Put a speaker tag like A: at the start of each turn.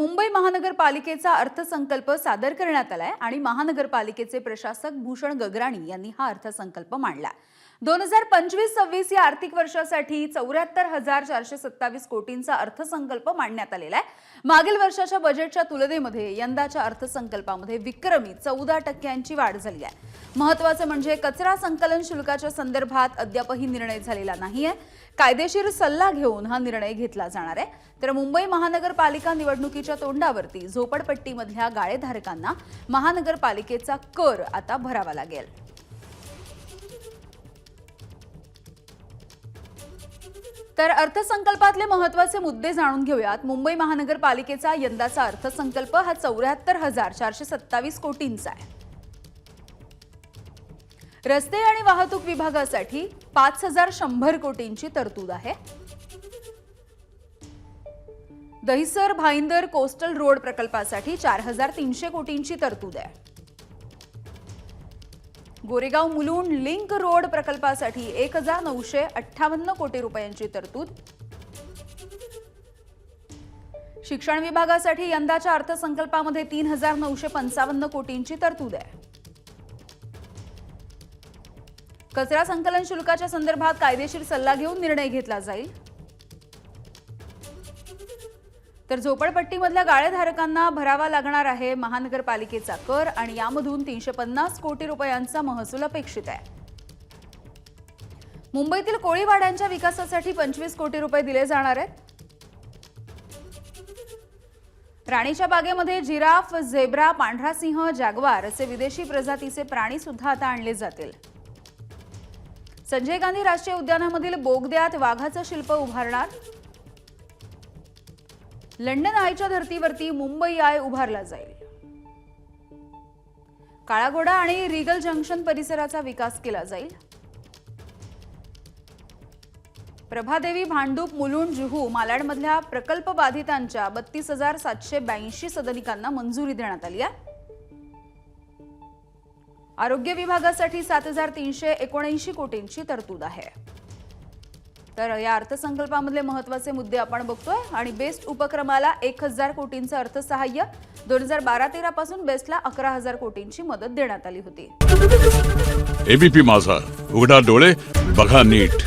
A: मुंबई महानगरपालिकेचा अर्थसंकल्प सादर करण्यात आलाय आणि महानगरपालिकेचे प्रशासक भूषण गगराणी यांनी हा अर्थसंकल्प मांडला। 2025-26 या आर्थिक वर्षासाठी 74,427 कोटींचा अर्थसंकल्प मांडण्यात आलेला आहे। मागील वर्षाच्या बजेटच्या तुलनेमध्ये यंदाच्या अर्थसंकल्पामध्ये विक्रमी 14% वाढ झाली आहे। महत्त्वाचे म्हणजे कचरा संकलन शुल्काच्या संदर्भात अद्यापही निर्णय झालेला नाहीये। कायदेशीर सल्ला घेऊन हा निर्णय घेतला जाणार आहे। तर मुंबई महानगरपालिका निवडणुकीच्या तोंडावरती झोपडपट्टीमधल्या गाळेधारकांना महानगरपालिकेचा कर आता भरावा लागेल। तर अर्थसंकल्पातले महत्त्वाचे मुद्दे जाणून घेऊयात। मुंबई महानगरपालिकेचा यंदाचा अर्थसंकल्प हा 74,427 कोटींचा आहे। रस्ते आणि वाहतूक विभागासाठी 5,100 कोटींची तरतूद आहे। दहिसर भाईंदर कोस्टल रोड प्रकल्पासाठी 4,300 कोटींची तरतूद आहे। गोरेगाव मुलुंड लिंक रोड प्रकल्पासाठी 1,958 कोटी रुपयांची तरतूद। शिक्षण विभागासाठी यंदाच्या अर्थसंकल्पामध्ये 3,955 कोटींची तरतूद आहे। कचरा संकलन शुल्काच्या संदर्भात कायदेशीर सल्ला घेऊन निर्णय घेतला जाईल। तर झोपडपट्टीमधल्या गाळेधारकांना भरावा लागणार आहे महानगरपालिकेचा कर आणि यामधून 350 कोटी रुपयांचा महसूल अपेक्षित आहे। मुंबईतील कोळीवाड्यांच्या विकासासाठी 25 कोटी रुपये दिले जाणार आहेत। राणीच्या बागेमध्ये जिराफ, झेब्रा, पांढरा सिंह, जॅग्वार असे विदेशी प्रजातीचे प्राणी सुद्धा आता आणले जातील। संजय गांधी राष्ट्रीय उद्यानामधील बोगद्यात वाघाचं शिल्प उभारणार। लंडन आयच्या धर्तीवरती मुंबई आय उभारला जाईल। काळाघोडा आणि रिगल जंक्शन परिसराचा विकास केला जाईल। प्रभादेवी, भांडूप, मुलुंड, जुहू, मालाडमधल्या प्रकल्प बाधितांच्या 32,782 सदनिकांना मंजुरी देण्यात आली आहे। आरोग्य विभागासाठी 7,379 कोटींची तरतूद आहे। तर या अर्थसंकल्पामधले महत्त्वाचे मुद्दे आपण बघतोय आणि बेस्ट उपक्रमाला 1,000 कोटींचं अर्थसहाय्य, 2012-13 पासून बेस्टला 11,000 कोटींची मदत देण्यात आली होती।
B: एबीपी माझा, उघडा डोळे बघा नीट।